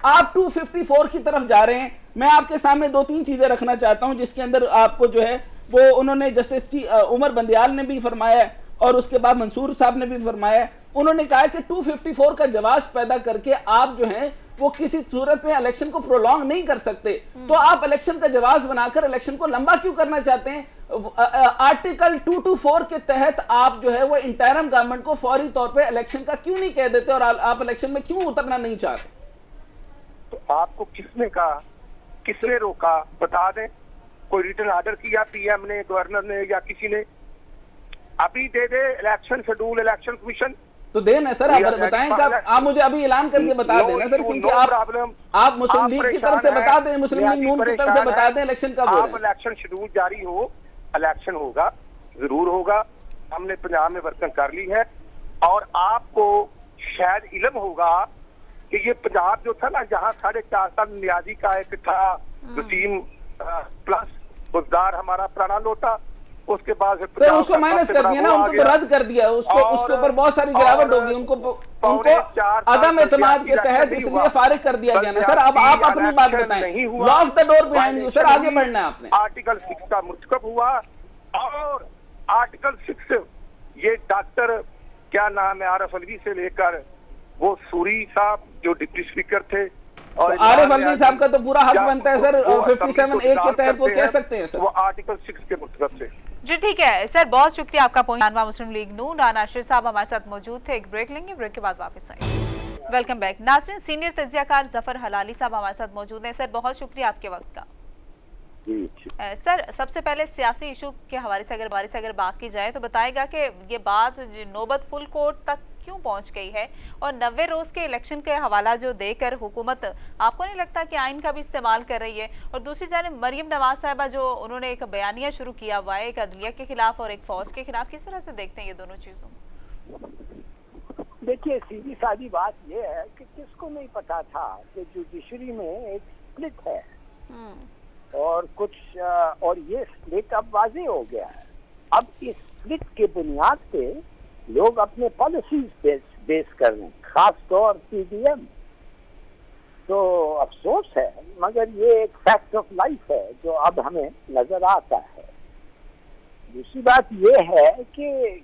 आप 254 की तरफ जा रहे हैं। मैं आपके सामने 2-3 चीजें रखना चाहता हूं जिसके अंदर आपको जो है वो उन्होंने जस्टिस उमर बंदियाल ने भी फरमाया है और उसके बाद मंसूर साहब ने भी फरमाया है। उन्होंने कहा कि 254 का जवाब पैदा करके आप जो है वो किसी सूरत में इलेक्शन को प्रोलॉन्ग नहीं कर सकते, तो आप इलेक्शन का जवाब बनाकर इलेक्शन को लंबा क्यों करना चाहते हैं? आर्टिकल 224 के तहत आप जो है वो इंटरिम गवर्नमेंट को फौरी तौर पे इलेक्शन का क्यों नहीं कह देते और आप इलेक्शन में क्यों उतरना नहीं चाहते? तो आपको किसने कहा, किसने रोका, बता दें। कोई रिटर्न ऑर्डर किया पीएम ने, गवर्नर ने या किसी ने? अभी दे दे इलेक्शन शेड्यूल, इलेक्शन कमीशन तो दे ना सर, आप बताएं कब? आप मुझे अभी ऐलान करके बता देना सर, क्योंकि आप मुस्लिम लीग की तरफ से बता दें, मुस्लिम लीग नून की तरफ से बता दें इलेक्शन कब हो रहा है। इलेक्शन शेड्यूल जारी हो, इलेक्शन होगा, जरूर होगा। हमने पंजाब में वर्किंग कर ली है और आपको शायद इल्म होगा कि ये पंजाब जो था ना, जहाँ 4.5 साल नियाजी का एक था वसीम प्लस बुजदार हमारा पुराना लोटा, उसके बाद सर उसको माइनस कर दिया ना, उनको तो रद्द कर दिया, उसके ऊपर बहुत सारी गिरावट होगी, उनको अदम एतमाद के तहत इसलिए फारिग कर दिया गया ना सर। अब आप अपनी बात बताएं, lock the door behind you sir, आगे बढ़ना है आपने। आर्टिकल 6 का मुर्तकब हुआ और आर्टिकल 6 ये डॉक्टर क्या नाम है आरिफ अलवी से लेकर वो सूरी साहब जो डिप्टी स्पीकर थे, और आरिफ अलवी साहब का तो पूरा हक बनता है सर 57(a) के तहत वो कह सकते हैं सर, वो आर्टिकल 6 के मुर्तकब से। जी ठीक है सर, बहुत शुक्रिया आपका पॉइंट। मुस्लिम लीग नून राना आशिर साहब हमारे साथ मौजूद थे। एक ब्रेक लेंगे, ब्रेक के बाद वापस आएंगे। वेलकम बैक नाज़रीन, सीनियर तज्जियाकार जफर हलाली साहब हमारे साथ मौजूद हैं। सर बहुत शुक्रिया आपके वक्त का। जी सर, सबसे पहले सियासी इशू के हवाले से अगर बात की जाए तो बताएगा कि ये बात नौबत फुल कोर्ट तक क्यों पहुंच गई है, और 90 रोज के इलेक्शन के हवाला जो देकर हुकूमत आपको नहीं लगता कि आइन का भी इस्तेमाल कर रही है? और दूसरी जानब मरियम नवाज साहिबा जो उन्होंने एक बयानिया शुरू किया हुआ है, एक अदलिया के खिलाफ और एक फौज के खिलाफ, किस तरह से देखते हैं ये दोनों चीजों? देखिए, सीधी सादी बात यह है कि किसको नहीं पता था कि जुडिशरी में एक स्प्लिट है और और ये स्प्लिट अब वाजे हो गया है। अब इस स्प्लिट के बुनियाद पे लोग अपने पॉलिसीज बेस कर रहे हैं, खास तौर पीडीएम। तो अफसोस है, मगर ये एक फैक्ट ऑफ लाइफ है जो अब हमें नजर आता है। दूसरी बात ये है कि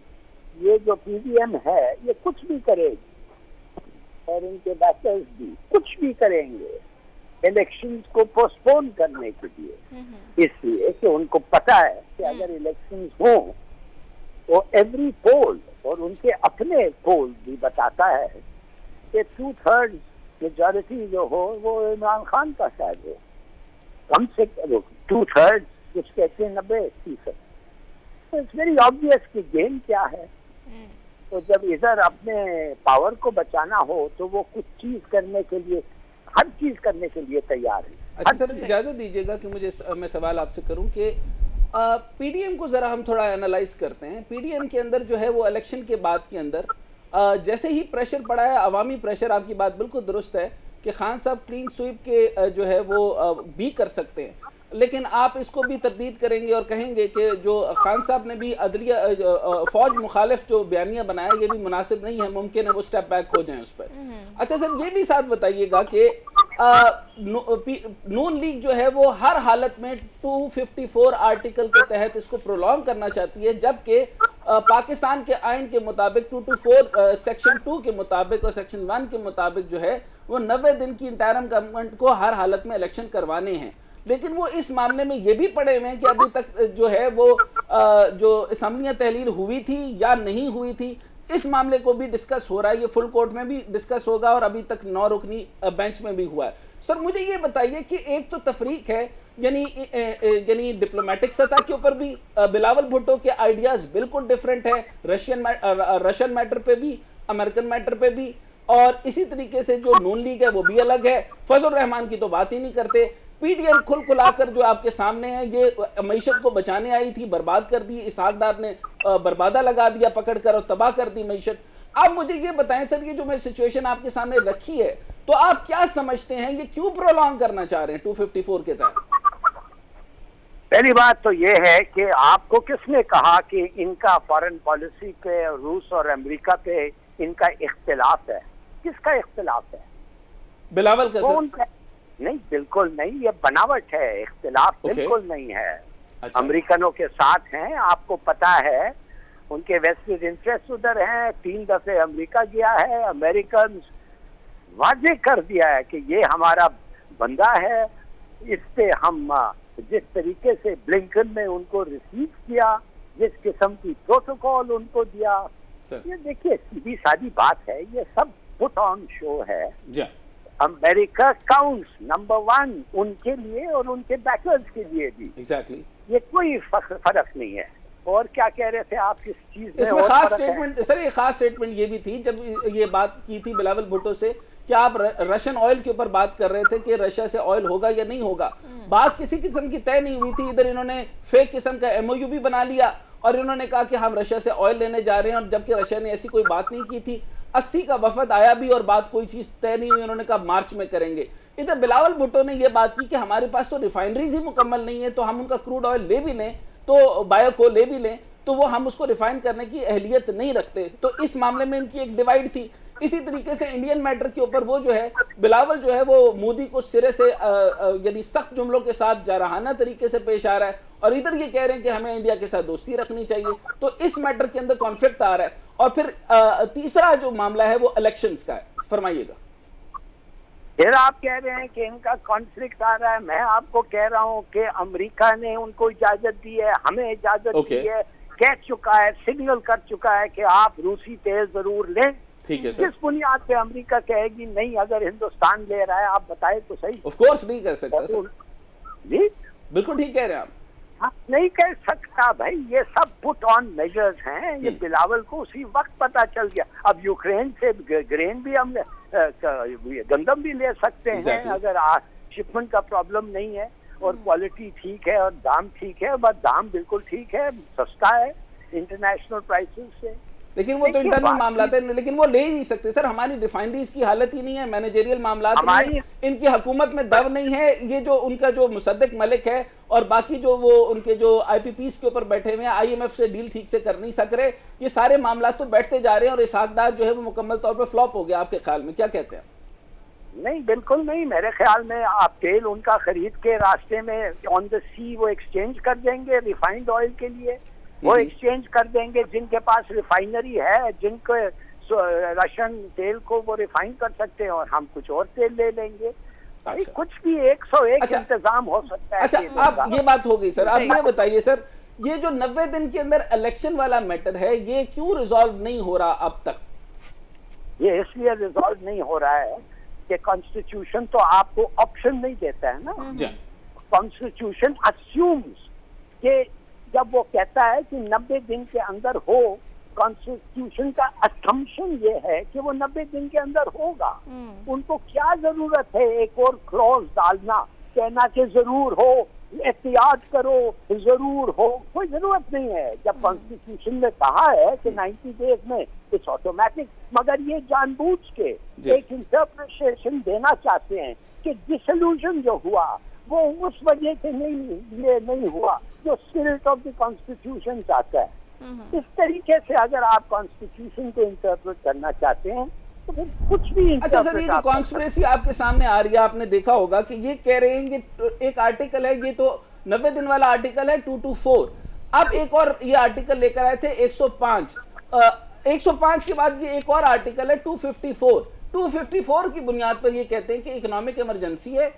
ये जो पीडीएम है ये कुछ भी करेगी और इनके बैकर्स भी कुछ भी करेंगे इलेक्शंस को पोस्टपोन करने के लिए, इसलिए कि उनको पता है कि अगर इलेक्शंस हो तो एवरी पोल और उनके अपने पोल भी बताता है कि 2/3 मेजॉरिटी जो हो वो इमरान खान का शायद हो, कम से कम 2/3, कुछ कहते हैं 90%। तो इट्स वेरी ऑब्वियस कि गेम क्या है। तो जब इधर अपने पावर को बचाना हो तो वो कुछ चीज करने के लिए, हर चीज करने के लिए तैयार है। अच्छा सर, इजाजत दीजिएगा कि मैं सवाल आपसे करूं कि पीडीएम को जरा हम थोड़ा एनालाइज करते हैं। पीडीएम के अंदर जो है वो इलेक्शन के बाद के अंदर जैसे ही प्रेशर पड़ा है, अवामी प्रेशर, आपकी बात बिल्कुल दुरुस्त है कि खान साहब क्लीन स्वीप के जो है वो भी कर सकते हैं, लेकिन आप इसको भी तरदीद करेंगे और कहेंगे कि जो खान साहब ने भी अदलिया फौज मुखालिफ जो बयानिया बनाया ये भी मुनासिब नहीं है, मुमकिन है वो स्टेप बैक हो जाए उस पर। अच्छा सर, ये भी साथ बताइएगा कि नून लीग जो है वो हर हालत में 254 आर्टिकल के तहत इसको प्रोलॉन्ग करना चाहती है, जबकि पाकिस्तान के आइन के मुताबिक 224 सेक्शन 2 के मुताबिक और सेक्शन 1 के मुताबिक जो है वो 90 दिन की इंटरिम गवर्नमेंट को हर हालत में इलेक्शन करवाने हैं। लेकिन वो इस मामले में ये भी पड़े हुए हैं कि अभी तक जो है वो जो असम्बलियां तहलील हुई थी या नहीं हुई थी, इस मामले को भी डिस्कस हो रहा है। ये फुल कोर्ट में भी डिस्कस होगा और अभी तक 9 रुकनी बेंच में भी हुआ है। सर मुझे ये बताइए कि एक तो तफरीक है, यानी डिप्लोमेटिक सतह के ऊपर भी बिलावल भुट्टो के आइडियाज बिल्कुल डिफरेंट है, रशियन मैटर पे भी, अमेरिकन मैटर पे भी, और इसी तरीके से जो नून लीग है वो भी अलग है। फजल रहमान की तो बात ही नहीं करते। पीडीएम खुलाकर जो आपके सामने है, ये मईशत को बचाने आई थी, बर्बाद कर दी, इसहाक डार ने बर्बादा लगा दिया पकड़कर और तबाह कर दी मईशत। आप मुझे ये बताएं सर, ये जो मैं सिचुएशन आपके सामने रखी है, तो आप क्या समझते हैं ये क्यों प्रोलॉन्ग करना चाह रहे हैं 254 के तहत? पहली बात तो ये है कि आपको किसने कहा कि इनका फॉरेन पॉलिसी पे रूस और अमेरिका पे इनका इख्तिलाफ है? किसका इख्तिलाफ है? बिलावल का सर? नहीं, बिल्कुल नहीं, ये बनावट है, इख्तिलाफ बिल्कुल नहीं है। अच्छा। अमेरिकनों के साथ हैं, आपको पता है उनके वेस्टेड इंटरेस्ट उधर हैं। 3 दफे अमेरिका गया है, अमेरिकन वाजे कर दिया है कि ये हमारा बंदा है, इस पे हम जिस तरीके से ब्लिंकन ने उनको रिसीव किया, जिस किस्म की प्रोटोकॉल उनको दिया, ये देखिए सीधी सादी बात है, ये सब पुट ऑन शो है। अमेरिका काउंट्स नंबर 1 उनके लिए और उनके बैकर्स के लिए भी। एग्जैक्टली। ये कोई फर्क नहीं है। और क्या कह रहे थे आप किस चीज में? इसमें खास स्टेटमेंट सर, ये खास स्टेटमेंट ये भी थी जब ये बात की थी बिलावल भुट्टो से कि आप रशियन ऑयल के ऊपर बात कर रहे थे कि रशिया से ऑयल होगा या नहीं होगा। बात किसी किस्म की तय नहीं हुई थी। इधर इन्होंने फेक किस्म का एमओयू भी बना लिया और इन्होंने कहा कि हम रशिया से ऑयल लेने जा रहे हैं, और जबकि रशिया ने ऐसी कोई बात नहीं की थी। 80 का वफद आया भी और बात कोई चीज तय नहीं हुई, उन्होंने कहा मार्च में करेंगे। इधर बिलावल भुट्टो ने यह बात की कि हमारे पास तो रिफाइनरीज ही मुकम्मल नहीं है, तो हम उनका क्रूड ऑयल ले भी लें, तो बायो को ले भी लें, तो वो हम उसको रिफाइन करने की अहलियत नहीं रखते। तो इस मामले में इनकी एक डिवाइड थी। इसी तरीके से इंडियन मैटर के ऊपर वो जो है बिलावल जो है वो मोदी को सिरे से यानी सख्त जुमलों के साथ जारहाना तरीके से पेश आ रहा है, और इधर ये कह रहे हैं कि हमें इंडिया के साथ दोस्ती रखनी चाहिए। तो इस मैटर के अंदर कॉन्फ्लिक्ट आ रहा है। और फिर तीसरा जो मामला है वो इलेक्शंस का है। फरमाइएगा। फिर आप कह रहे हैं कि इनका कॉन्फ्लिक्ट आ रहा है। मैं आपको कह रहा हूं कि अमेरिका ने उनको इजाजत दी है, हमें इजाजत दी है, कह चुका है, सिग्नल कर चुका है कि आप रूसी तेल जरूर लें। ठीक है सर। किस बुनियाद पे अमेरिका कहेगी नहीं अगर हिंदुस्तान ले रहा है? आप बताए तो सही। ऑफ कोर्स नहीं कर सकता सर। जी बिल्कुल ठीक कह रहे हैं आप। हाँ, नहीं कह सकता भाई, ये सब पुट ऑन मेजर्स हैं। ये बिलावल को उसी वक्त पता चल गया। अब यूक्रेन से ग्रेन भी हम गंदम भी ले सकते हैं अगर शिपमेंट का प्रॉब्लम नहीं है और क्वालिटी ठीक है और दाम ठीक है। बस दाम बिल्कुल ठीक है, सस्ता है इंटरनेशनल प्राइसेस से। लेकिन वो तो इंटरनल मामला है, लेकिन वो ले ही नहीं सकते सर। हमारी रिफाइनरीज की हालत ही नहीं है, मैनेजरियल मामला नहीं है, इनकी हुकूमत में दब नहीं है। ये जो उनका जो मुसद्दिक मलिक है और बाकी जो वो उनके जो आईपीपीस के ऊपर बैठे हुए हैं, आईएमएफ से डील ठीक से कर नहीं सक रहे, ये सारे मामला तो बैठते जा रहे हैं और इसहाकदार जो है वो मुकम्मल तौर पर फ्लॉप हो गया। आपके ख्याल में क्या कहते हैं? नहीं, बिल्कुल नहीं। मेरे ख्याल में आप तेल उनका खरीद के रास्ते में ऑन द सी वो एक्सचेंज कर देंगे रिफाइंड ऑयल के लिए। वो एक्सचेंज कर देंगे जिनके पास रिफाइनरी है, जिनको रशियन तेल को वो रिफाइन कर सकते हैं और हम कुछ और तेल ले लेंगे। भाई कुछ भी 101 इंतजाम हो सकता है। अच्छा, आप ये बात हो गई सर। आप ये बताइए सर, ये जो 90 दिन के अंदर इलेक्शन वाला मैटर है, ये क्यों रिजॉल्व नहीं हो रहा अब तक? ये इसलिए रिजॉल्व नहीं हो रहा है कि कॉन्स्टिट्यूशन तो आपको ऑप्शन नहीं देता है ना। कॉन्स्टिट्यूशन अस्यूम्स कि जब वो कहता है कि 90 दिन के अंदर हो, कॉन्स्टिट्यूशन का असम्पशन ये है कि वो 90 दिन के अंदर होगा। उनको क्या जरूरत है एक और क्लॉज डालना, कहना कि जरूर हो, एहतियात करो, जरूर हो? कोई जरूरत नहीं है। जब कॉन्स्टिट्यूशन ने कहा है कि 90 डेज में इट्स ऑटोमेटिक, मगर ये जानबूझ के एक इंटरप्रिटेशन देना चाहते हैं कि डिसोल्यूशन जो हुआ वो उस वजह से नहीं हुआ जो स्पिरिट ऑफ द कॉन्स्टिट्यूशन चाहता है। इस तरीके से अगर आप कॉन्स्टिट्यूशन को इंटरप्रेट करना चाहते हैं तो फिर कुछ भी। अच्छा सर, ये जो कॉन्स्पिरेसी आपके सामने आ रही है, आपने देखा होगा कि ये कह रहे हैं कि एक आर्टिकल है, ये तो 90 दिन वाला आर्टिकल है 224। अब एक और ये आर्टिकल लेकर आए थे 105। 105 के बाद ये एक और आर्टिकल है 254। 254 की बुनियाद पर ये कहते हैं कि इकोनॉमिक इमरजेंसी है,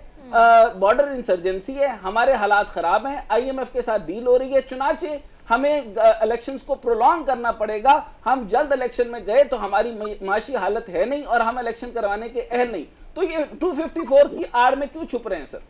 बॉर्डर इंसर्जेंसी है, हमारे हालात खराब हैं, आईएमएफ के साथ डील हो रही है, चुनाचे हमें इलेक्शंस को प्रोलॉन्ग करना पड़ेगा। हम जल्द इलेक्शन में गए तो हमारी माशी हालत है नहीं और हम इलेक्शन करवाने के अहल नहीं। तो ये 254 की आड़ में क्यों छुप रहे हैं सर?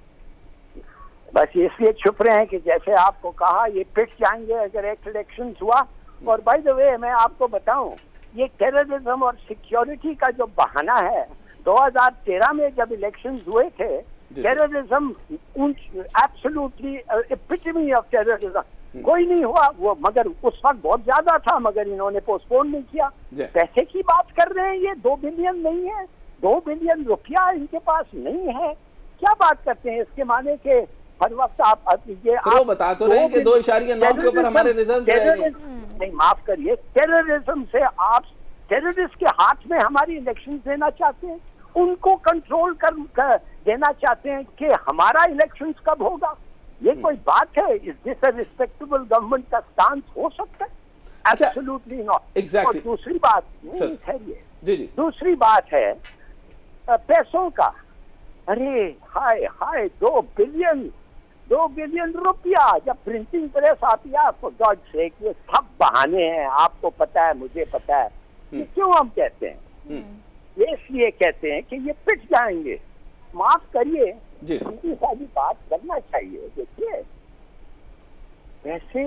बस इसलिए छुप रहे हैं कि जैसे आपको कहा ये पिट जाएंगे अगर एक इलेक्शन हुआ। और बाय द वे मैं आपको बताऊं, ये टेररिज्म और सिक्योरिटी का जो बहाना है, 2013 में जब इलेक्शन हुए थे, terrorism absolutely epitome of terrorism, कोई नहीं हुआ वो, मगर उस वक्त बहुत ज्यादा था, मगर इन्होंने पोस्टपोन नहीं किया। पैसे की बात कर रहे हैं, ये 2 बिलियन नहीं है, 2 बिलियन रुपया इनके पास नहीं है। क्या बात करते हैं? इसके माने के हर वक्त आप ये आप बता तो रहे हैं कि 2.9 के ऊपर हमारे रिजर्व नहीं, माफ करिए, टेररिज्म से आप टेररिस्ट के हाथ में हमारी इलेक्शन देना चाहते हैं, उनको कंट्रोल कर देना चाहते हैं कि हमारा इलेक्शंस कब होगा। ये कोई बात है? इस दिस रिस्पेक्टेबल गवर्नमेंट का स्टांस हो सकता है? Absolutely not. एग्जैक्टली। और दूसरी बात ठहरिए, जी दूसरी बात है पैसों का। अरे हाय हाय, 2 बिलियन रुपया जब प्रिंटिंग प्रेस आती है, फॉर गॉड सेक, ये सब बहाने हैं। आपको पता है, मुझे पता है, क्यों हम कहते हैं? ये इसलिए कहते हैं कि ये पिट जाएंगे। माफ करिए, सीधी सादी बात करना चाहिए। देखिए, वैसे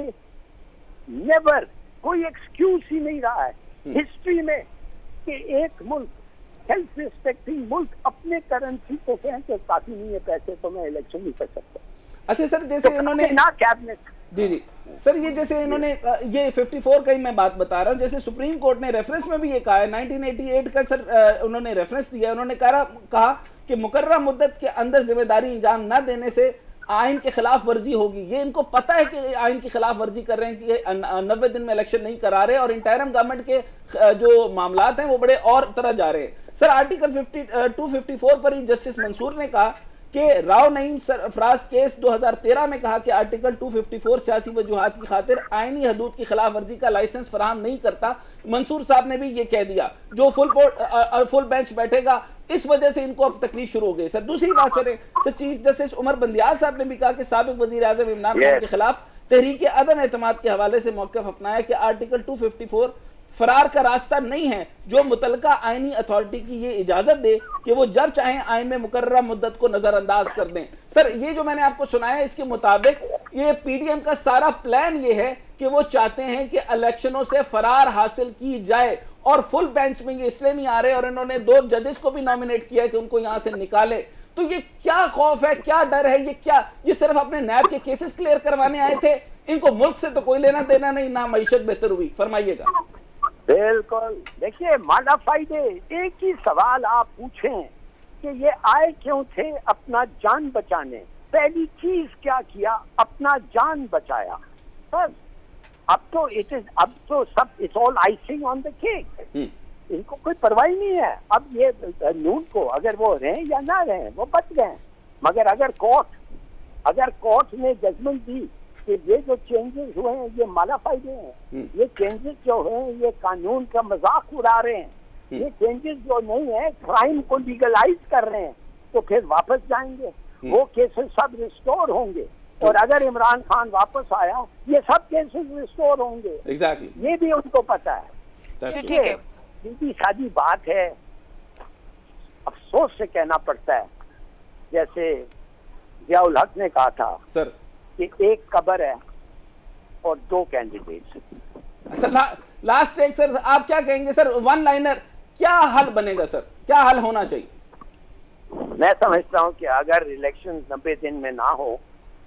नेवर कोई एक्सक्यूज ही नहीं रहा है हिस्ट्री में कि एक मुल्क, सेल्फ रिस्पेक्टिंग मुल्क, अपने करेंसी को कहें कि काफी नहीं है पैसे तो मैं इलेक्शन नहीं कर सकता। अच्छा सर, जैसे तो इन्होंने ना कैबिनेट, जी सर, ये जैसे इन्होंने ये 54 का ही मैं बात बता रहा हूँ, जैसे सुप्रीम कोर्ट ने रेफरेंस में भी ये कहा है, 1988 का सर उन्होंने रेफरेंस दिया। उन्होंने कहा कि मुकर्रर मुद्दत के अंदर जिम्मेदारी अंजाम न देने से आइन के खिलाफ वर्जी होगी। ये इनको पता है कि आइन की खिलाफ वर्जी कर रहे हैं कि 90 दिन में इलेक्शन नहीं करा रहे और इंटरिम गवर्नमेंट के जो मामलात हैं वो बड़े और तरह जा रहे हैं। सर, आर्टिकल 254 पर ही जस्टिस मंसूर ने कहा कि राव नईम सरफराज केस 2013 में कहा कि आर्टिकल 254 सियासी वजूहात की खातिर आईनी हदूद की खिलाफ वर्जी का लाइसेंस फराहम नहीं करता। मंसूर साहब ने भी ये कह दिया। जो फुल बेंच बैठेगा, इस वजह से इनको अब तकलीफ शुरू हो गई। सर, दूसरी बात करें, sir chief justice Umar Bandial sahab ने भी कहा कि साबिक वजीर आजम इमरान खान के खिलाफ तहरीक अदम एतमाद के हवाले से मौक़िफ़ अपनाया कि आर्टिकल 254 फरार का रास्ता नहीं है जो मुतलका आईनी अथॉरिटी की ये इजाजत दे कि वो जब चाहें आइन में मुकर्ररा मुद्दत को नजरअंदाज कर दें। सर, ये जो मैंने आपको सुनाया इसके मुताबिक ये पीडीएम का सारा प्लान ये है कि वो चाहते हैं कि इलेक्शनों से फरार हासिल की जाए, और फुल बेंच में ये इसलिए नहीं आ रहे, और इन्होंने 2 जजेस को भी नॉमिनेट किया है कि उनको यहां से निकाले। तो ये क्या खौफ है, क्या डर है, ये सिर्फ अपने नैब के केसेस क्लियर करवाने आए थे? इनको मुल्क से तो कोई लेना देना नहीं, ना मईशत बेहतर हुई। फरमाइएगा। बिल्कुल, देखिए माला फाइदे, एक ही सवाल आप पूछें कि ये आए क्यों थे? अपना जान बचाने। पहली चीज क्या किया? अपना जान बचाया, बस। अब तो सब it's all icing on the cake. इनको कोई परवाह नहीं है। अब ये नून को अगर वो रहें या ना रहें, वो बच गए। मगर अगर कोर्ट ने जजमेंट दी कि ये जो चेंजेस हुए हैं ये माला फाइदे हैं, ये चेंजेस जो हैं ये कानून का मजाक उड़ा रहे हैं, ये चेंजेस जो नहीं है क्राइम को लीगलाइज कर रहे हैं, तो फिर वापस जाएंगे, वो केसेस सब रिस्टोर होंगे। और अगर इमरान खान वापस आया, ये सब केसेस रिस्टोर होंगे। एग्जैक्टली, ये भी उनको पता है। ठीक है, सीधी सादी बात है, अफसोस से कहना पड़ता है, जैसे जियाउल हक ने कहा था सर कि एक कब्र है और 2 कैंडिडेट्स। सर लास्ट एक, सर आप क्या कहेंगे सर, वन लाइनर, क्या हल बनेगा सर, क्या हल होना चाहिए? मैं समझता हूं कि अगर इलेक्शन 90 दिन में ना हो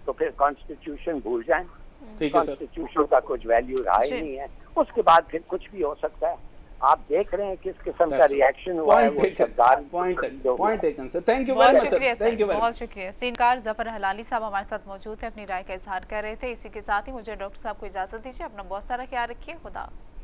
तो फिर कॉन्स्टिट्यूशन भूल जाएं। ठीक है सर, कॉन्स्टिट्यूशन का कुछ वैल्यू रहा ही नहीं है। उसके बाद फिर कुछ भी हो सकता है। आप देख रहे हैं किस किस्म का रिएक्शन हुआ है। Point taken sir, thank you बहुत वेरी मच शुक्रिया sir, thank you sir, very बहुत मच। शुक्रिया। सीनकार जफर हलाली साहब हमारे साथ मौजूद है, अपनी राय का इजहार कर रहे थे। इसी के साथ ही मुझे डॉक्टर साहब को इजाजत दीजिए। अपना बहुत सारा ख्याल रखिए। खुदा हाफिज़।